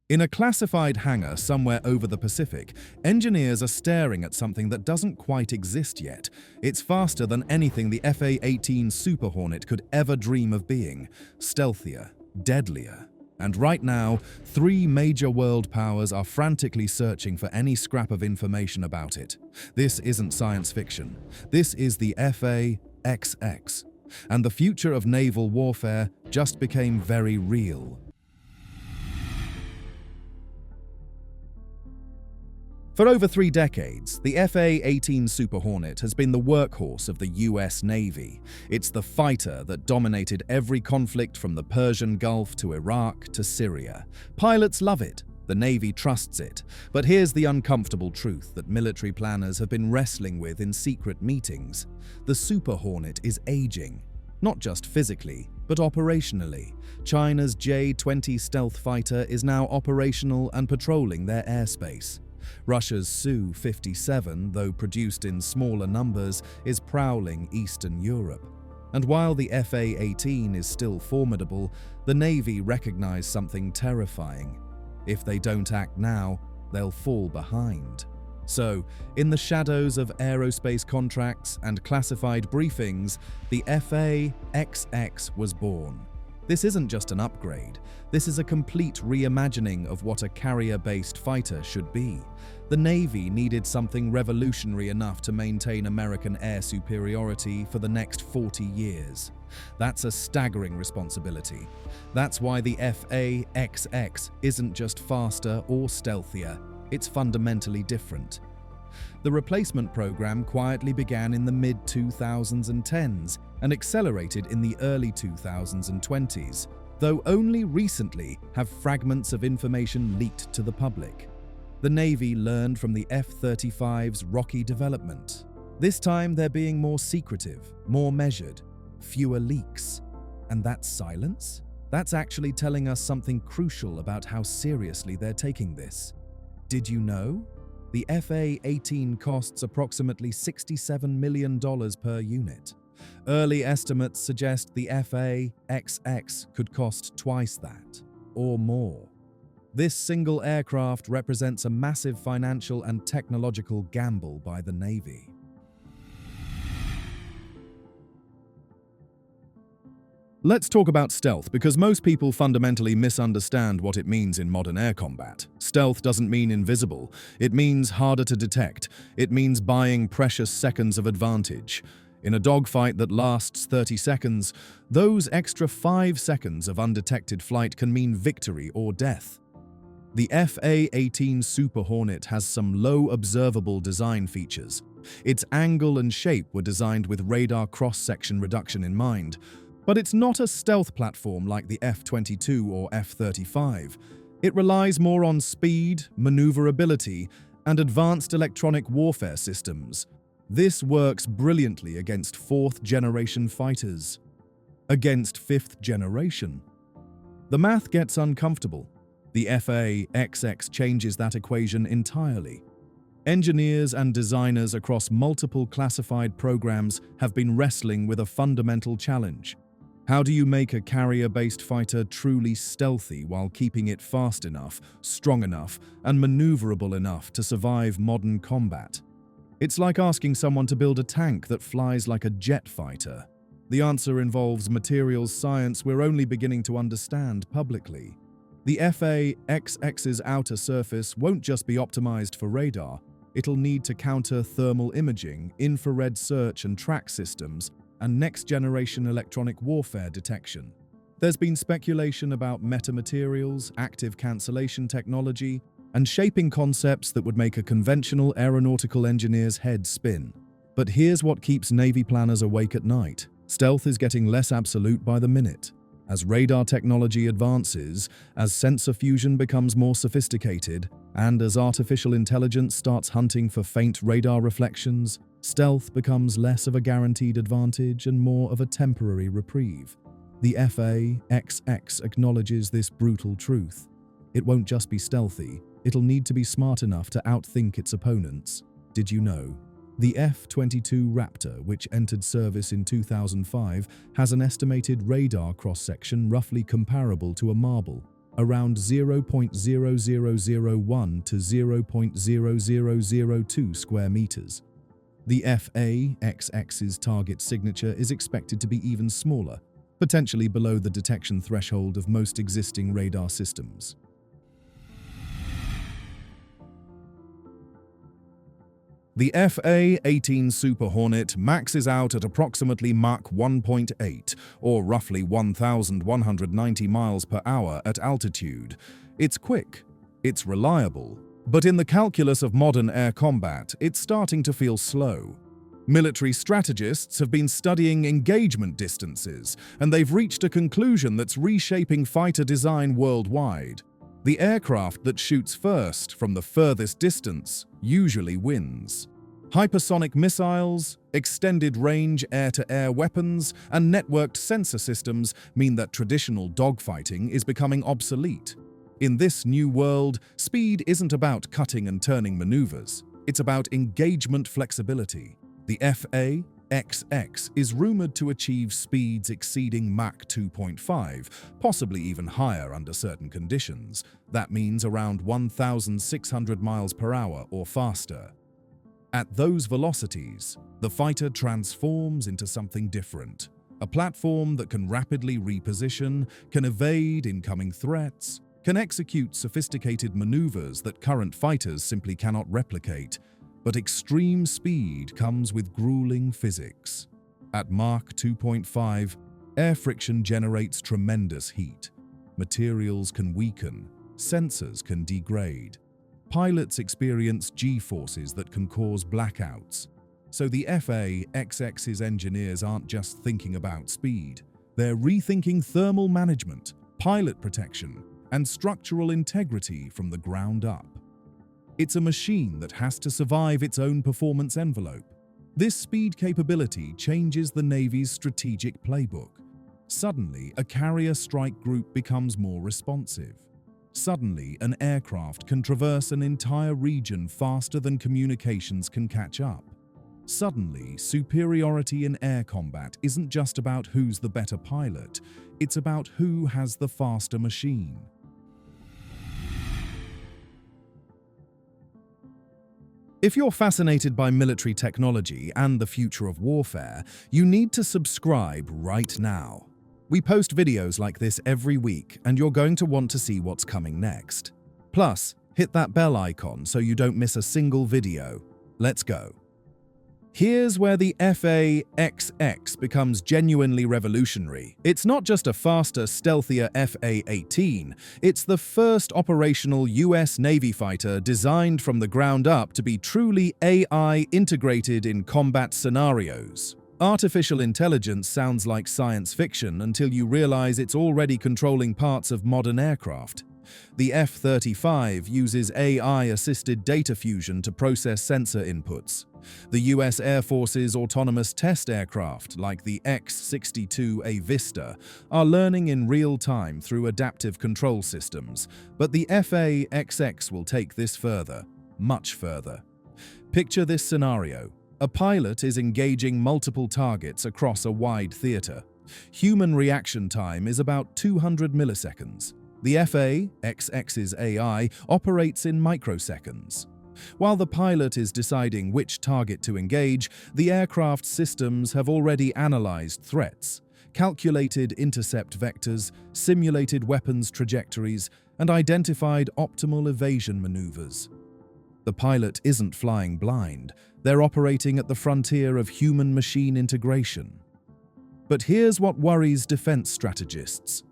In a classified hangar somewhere over the Pacific, engineers are staring at something that doesn't quite exist yet. It's faster than anything the FA-18 Super Hornet could ever dream of being: stealthier, deadlier. And right now, three major world powers are frantically searching for any scrap of information about it. This isn't science fiction. This is the FA-XX. And the future of naval warfare just became very real. For over 3 decades, the FA-18 Super Hornet has been the workhorse of the US Navy. It's the fighter that dominated every conflict from the Persian Gulf to Iraq to Syria. Pilots love it. The Navy trusts it. But here's the uncomfortable truth that military planners have been wrestling with in secret meetings. The Super Hornet is aging. Not just physically, but operationally. China's J-20 stealth fighter is now operational and patrolling their airspace. Russia's Su-57, though produced in smaller numbers, is prowling Eastern Europe. And while the FA-18 is still formidable, the Navy recognize something terrifying. If they don't act now, they'll fall behind. So, in the shadows of aerospace contracts and classified briefings, the FA-XX was born. This isn't just an upgrade. This is a complete reimagining of what a carrier-based fighter should be. The Navy needed something revolutionary enough to maintain American air superiority for the next 40 years. That's a staggering responsibility. That's why the FA-XX isn't just faster or stealthier. It's fundamentally different. The replacement program quietly began in the mid-2010s and accelerated in the early 2020s, though only recently have fragments of information leaked to the public. The Navy learned from the F-35's rocky development. This time they're being more secretive, more measured, fewer leaks. And that silence? That's actually telling us something crucial about how seriously they're taking this. Did you know? The FA-18 costs approximately $67 million per unit. Early estimates suggest the FA-XX could cost twice that, or more. This single aircraft represents a massive financial and technological gamble by the Navy. Let's talk about stealth, because most people fundamentally misunderstand what it means in modern air combat. Stealth doesn't mean invisible. It means harder to detect. It means buying precious seconds of advantage. In a dogfight that lasts 30 seconds, those extra 5 seconds of undetected flight can mean victory or death. The FA-18 Super Hornet has some low observable design features. Its angle and shape were designed with radar cross-section reduction in mind. But it's not a stealth platform like the F-22 or F-35. It relies more on speed, maneuverability, and advanced electronic warfare systems. This works brilliantly against 4th-generation fighters. Against 5th generation. The math gets uncomfortable. The FA-XX changes that equation entirely. Engineers and designers across multiple classified programs have been wrestling with a fundamental challenge. How do you make a carrier-based fighter truly stealthy while keeping it fast enough, strong enough, and maneuverable enough to survive modern combat? It's like asking someone to build a tank that flies like a jet fighter. The answer involves materials science we're only beginning to understand publicly. The FA-XX's outer surface won't just be optimized for radar. It'll need to counter thermal imaging, infrared search and track systems, and next-generation electronic warfare detection. There's been speculation about metamaterials, active cancellation technology, and shaping concepts that would make a conventional aeronautical engineer's head spin. But here's what keeps Navy planners awake at night. Stealth is getting less absolute by the minute. As radar technology advances, as sensor fusion becomes more sophisticated, and as artificial intelligence starts hunting for faint radar reflections, stealth becomes less of a guaranteed advantage and more of a temporary reprieve. The FA-XX acknowledges this brutal truth. It won't just be stealthy, it'll need to be smart enough to outthink its opponents. Did you know? The F-22 Raptor, which entered service in 2005, has an estimated radar cross-section roughly comparable to a marble. around 0.0001 to 0.0002 square meters. The FA-XX's target signature is expected to be even smaller, potentially below the detection threshold of most existing radar systems. The FA-18 Super Hornet maxes out at approximately Mach 1.8, or roughly 1,190 miles per hour at altitude. It's quick, it's reliable, but in the calculus of modern air combat, it's starting to feel slow. Military strategists have been studying engagement distances, and they've reached a conclusion that's reshaping fighter design worldwide. The aircraft that shoots first from the furthest distance usually wins. Hypersonic missiles, extended-range air-to-air weapons, and networked sensor systems mean that traditional dogfighting is becoming obsolete. In this new world, speed isn't about cutting and turning maneuvers. It's about engagement flexibility. The FA-XX is rumored to achieve speeds exceeding Mach 2.5, possibly even higher under certain conditions. That means around 1,600 miles per hour or faster. At those velocities, the fighter transforms into something different. A platform that can rapidly reposition, can evade incoming threats, can execute sophisticated maneuvers that current fighters simply cannot replicate. But extreme speed comes with grueling physics. At Mach 2.5, air friction generates tremendous heat. Materials can weaken, sensors can degrade. Pilots experience G-forces that can cause blackouts. So the FA-XX's engineers aren't just thinking about speed. They're rethinking thermal management, pilot protection, and structural integrity from the ground up. It's a machine that has to survive its own performance envelope. This speed capability changes the Navy's strategic playbook. Suddenly, a carrier strike group becomes more responsive. Suddenly, an aircraft can traverse an entire region faster than communications can catch up. Suddenly, superiority in air combat isn't just about who's the better pilot, it's about who has the faster machine. If you're fascinated by military technology and the future of warfare, you need to subscribe right now. We post videos like this every week, and you're going to want to see what's coming next. Plus, hit that bell icon so you don't miss a single video. Let's go. Here's where the FA-XX becomes genuinely revolutionary. It's not just a faster, stealthier FA-18, it's the first operational US Navy fighter designed from the ground up to be truly AI integrated in combat scenarios. Artificial intelligence sounds like science fiction until you realize it's already controlling parts of modern aircraft. The F-35 uses AI-assisted data fusion to process sensor inputs. The US Air Force's autonomous test aircraft, like the X-62A Vista, are learning in real time through adaptive control systems, but the FA-XX will take this further, much further. Picture this scenario. A pilot is engaging multiple targets across a wide theater. Human reaction time is about 200 milliseconds. The FA-XX's AI operates in microseconds. While the pilot is deciding which target to engage, the aircraft's systems have already analyzed threats, calculated intercept vectors, simulated weapons trajectories, and identified optimal evasion maneuvers. The pilot isn't flying blind, they're operating at the frontier of human-machine integration. But here's what worries defense strategists.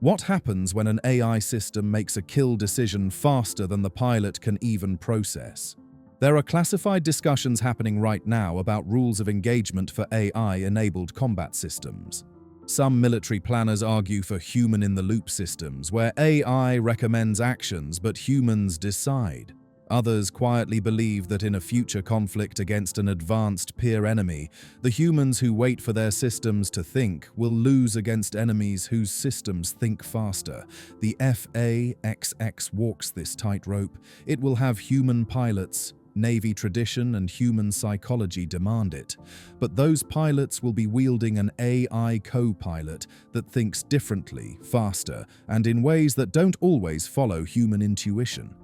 What happens when an AI system makes a kill decision faster than the pilot can even process? There are classified discussions happening right now about rules of engagement for AI-enabled combat systems. Some military planners argue for human-in-the-loop systems, where AI recommends actions but humans decide. Others quietly believe that in a future conflict against an advanced peer enemy, the humans who wait for their systems to think will lose against enemies whose systems think faster. The FA-XX walks this tightrope. It will have human pilots, Navy tradition and human psychology demand it. But those pilots will be wielding an AI co-pilot that thinks differently, faster, and in ways that don't always follow human intuition.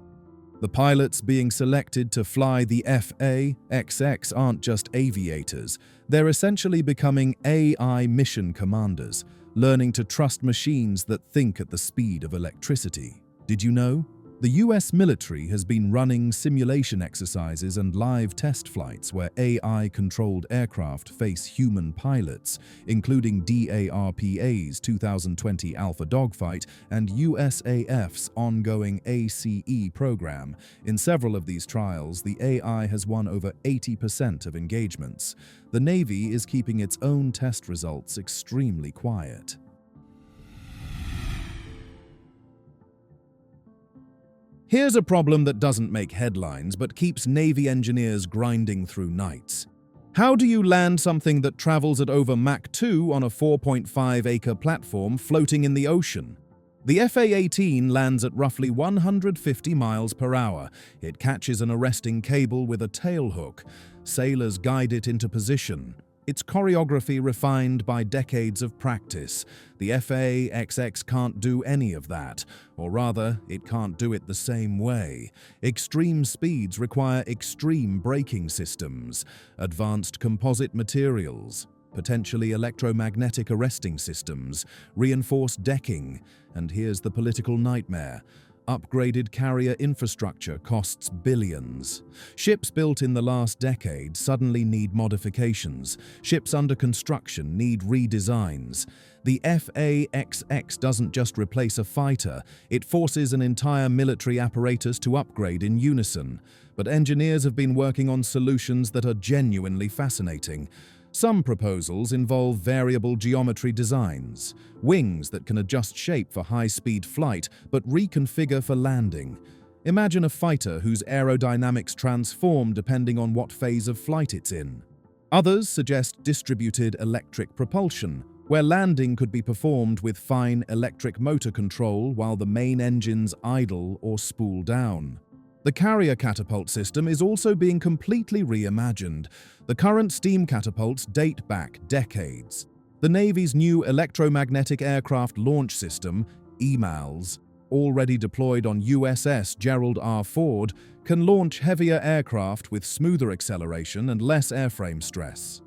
The pilots being selected to fly the genfa-xx aren't just aviators, they're essentially becoming AI mission commanders, learning to trust machines that think at the speed of electricity. Did you know? The US military has been running simulation exercises and live test flights where AI-controlled aircraft face human pilots, including DARPA's 2020 Alpha Dogfight and USAF's ongoing ACE program. In several of these trials, the AI has won over 80% of engagements. The Navy is keeping its own test results extremely quiet. Here's a problem that doesn't make headlines but keeps Navy engineers grinding through nights. How do you land something that travels at over Mach 2 on a 4.5-acre platform floating in the ocean? The FA-18 lands at roughly 150 miles per hour. It catches an arresting cable with a tailhook. Sailors guide it into position. Its choreography refined by decades of practice. The FA-XX can't do any of that, or rather, it can't do it the same way. Extreme speeds require extreme braking systems, advanced composite materials, potentially electromagnetic arresting systems, reinforced decking, and here's the political nightmare. Upgraded carrier infrastructure costs billions. Ships built in the last decade suddenly need modifications. Ships under construction need redesigns. The FA-XX doesn't just replace a fighter, it forces an entire military apparatus to upgrade in unison. But engineers have been working on solutions that are genuinely fascinating. Some proposals involve variable geometry designs, wings that can adjust shape for high-speed flight but reconfigure for landing. Imagine a fighter whose aerodynamics transform depending on what phase of flight it's in. Others suggest distributed electric propulsion, where landing could be performed with fine electric motor control while the main engines idle or spool down. The carrier catapult system is also being completely reimagined. The current steam catapults date back decades. The Navy's new electromagnetic aircraft launch system, EMALS, already deployed on USS Gerald R. Ford, can launch heavier aircraft with smoother acceleration and less airframe stress.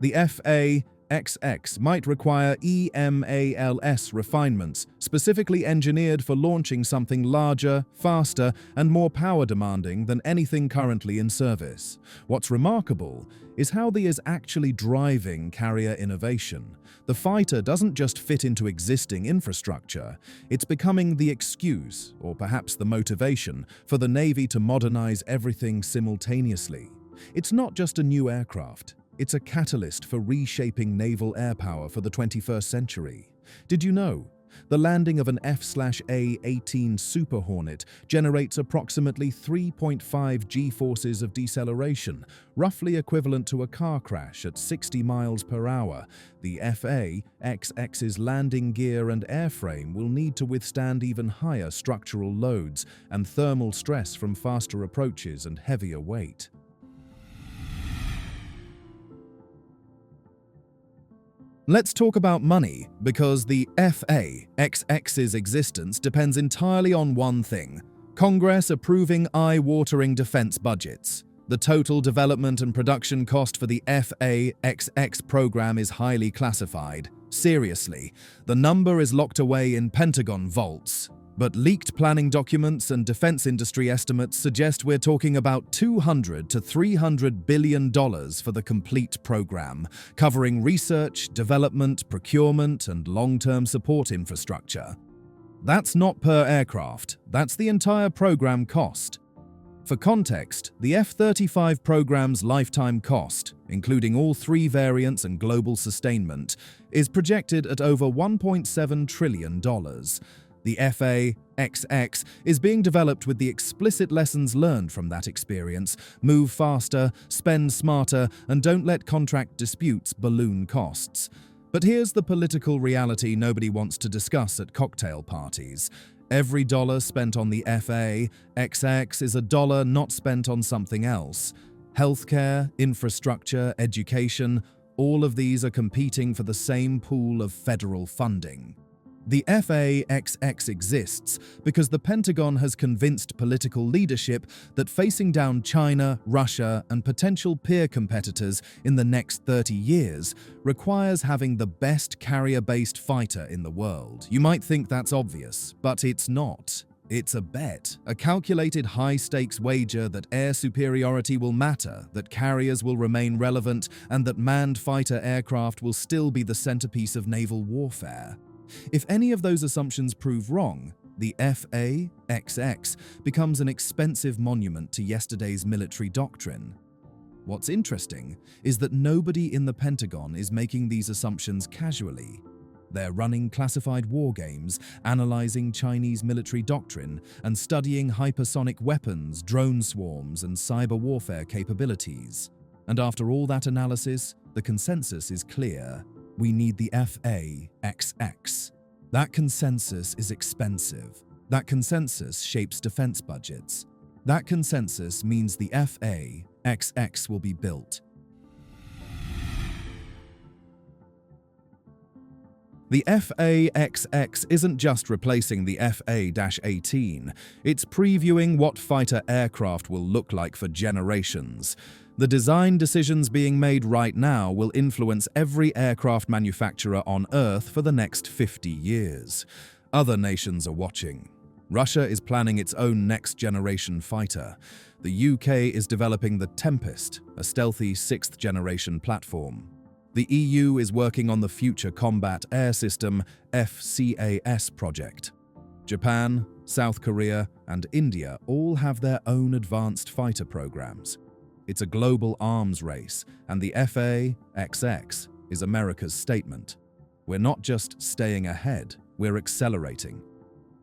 The FA-XX might require EMALS refinements, specifically engineered for launching something larger, faster, and more power-demanding than anything currently in service. What's remarkable is how the is actually driving carrier innovation. The fighter doesn't just fit into existing infrastructure, it's becoming the excuse, or perhaps the motivation, for the Navy to modernize everything simultaneously. It's not just a new aircraft. It's a catalyst for reshaping naval air power for the 21st century. Did you know? The landing of an F/A-18 Super Hornet generates approximately 3.5 g-forces of deceleration, roughly equivalent to a car crash at 60 miles per hour. The FA-XX's landing gear and airframe will need to withstand even higher structural loads and thermal stress from faster approaches and heavier weight. Let's talk about money, because the FA-XX's existence depends entirely on one thing: Congress approving eye-watering defense budgets. The total development and production cost for the FA-XX program is highly classified. Seriously, the number is locked away in Pentagon vaults. But leaked planning documents and defense industry estimates suggest we're talking about $200 to $300 billion for the complete program, covering research, development, procurement, and long-term support infrastructure. That's not per aircraft, that's the entire program cost. For context, the F-35 program's lifetime cost, including all three variants and global sustainment, is projected at over $1.7 trillion. The FA-XX is being developed with the explicit lessons learned from that experience: move faster, spend smarter, and don't let contract disputes balloon costs. But here's the political reality nobody wants to discuss at cocktail parties. Every dollar spent on the FA-XX is a dollar not spent on something else. Healthcare, infrastructure, education, all of these are competing for the same pool of federal funding. The FA-XX exists because the Pentagon has convinced political leadership that facing down China, Russia, and potential peer competitors in the next 30 years requires having the best carrier-based fighter in the world. You might think that's obvious, but it's not. It's a bet, a calculated high-stakes wager that air superiority will matter, that carriers will remain relevant, and that manned fighter aircraft will still be the centerpiece of naval warfare. If any of those assumptions prove wrong, the FA-XX becomes an expensive monument to yesterday's military doctrine. What's interesting is that nobody in the Pentagon is making these assumptions casually. They're running classified war games, analyzing Chinese military doctrine, and studying hypersonic weapons, drone swarms, and cyber warfare capabilities. And after all that analysis, the consensus is clear. We need the FA-XX. That consensus is expensive. That consensus shapes defense budgets. That consensus means the FA-XX will be built. The FA-XX isn't just replacing the FA-18, it's previewing what fighter aircraft will look like for generations. The design decisions being made right now will influence every aircraft manufacturer on Earth for the next 50 years. Other nations are watching. Russia is planning its own next-generation fighter. The UK is developing the Tempest, a stealthy 6th-generation platform. The EU is working on the Future Combat Air System (FCAS) project. Japan, South Korea, and India all have their own advanced fighter programs. It's a global arms race, and the FA-XX is America's statement. We're not just staying ahead, we're accelerating.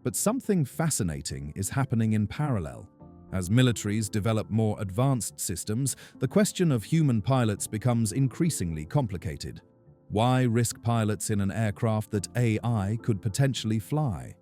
But something fascinating is happening in parallel. As militaries develop more advanced systems, the question of human pilots becomes increasingly complicated. Why risk pilots in an aircraft that AI could potentially fly?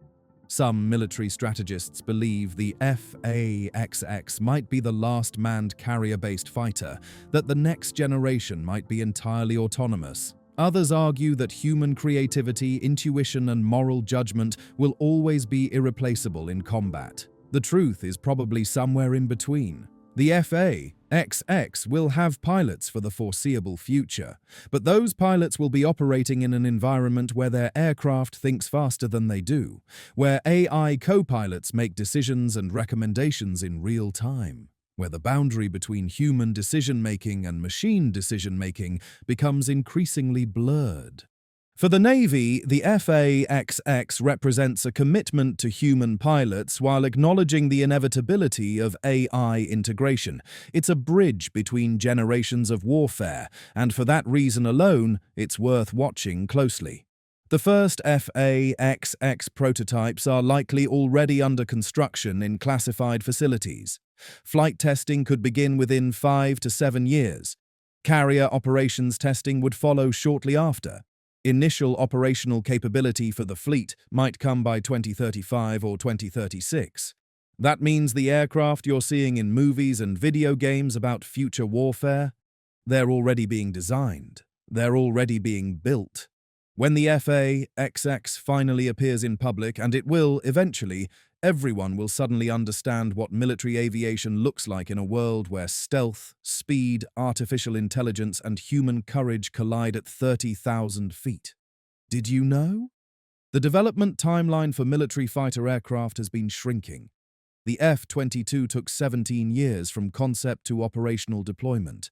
Some military strategists believe the FA-XX might be the last manned carrier-based fighter, that the next generation might be entirely autonomous. Others argue that human creativity, intuition, and moral judgment will always be irreplaceable in combat. The truth is probably somewhere in between. The FA-XX will have pilots for the foreseeable future, but those pilots will be operating in an environment where their aircraft thinks faster than they do, where AI co-pilots make decisions and recommendations in real time, where the boundary between human decision-making and machine decision-making becomes increasingly blurred. For the Navy, the FA-XX represents a commitment to human pilots while acknowledging the inevitability of AI integration. It's a bridge between generations of warfare, and for that reason alone, it's worth watching closely. The first FA-XX prototypes are likely already under construction in classified facilities. Flight testing could begin within 5 to 7 years. Carrier operations testing would follow shortly after. Initial operational capability for the fleet might come by 2035 or 2036. That means the aircraft you're seeing in movies and video games about future warfare, they're already being designed. They're already being built. When the FA-XX finally appears in public, and it will eventually, everyone will suddenly understand what military aviation looks like in a world where stealth, speed, artificial intelligence, and human courage collide at 30,000 feet. Did you know? The development timeline for military fighter aircraft has been shrinking. The F-22 took 17 years from concept to operational deployment.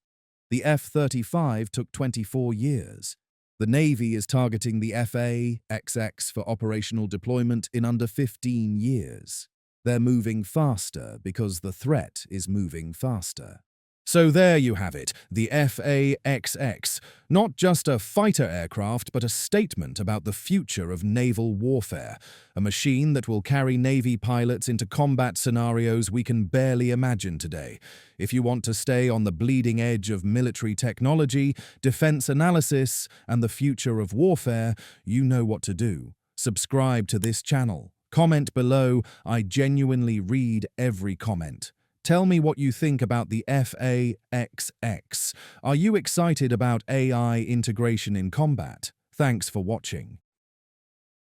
The F-35 took 24 years. The Navy is targeting the FA-XX for operational deployment in under 15 years. They're moving faster because the threat is moving faster. So there you have it, the FA-XX, not just a fighter aircraft, but a statement about the future of naval warfare, a machine that will carry Navy pilots into combat scenarios we can barely imagine today. If you want to stay on the bleeding edge of military technology, defense analysis, and the future of warfare, you know what to do. Subscribe to this channel. Comment below. I genuinely read every comment. Tell me what you think about the FA-XX. Are you excited about AI integration in combat? Thanks for watching.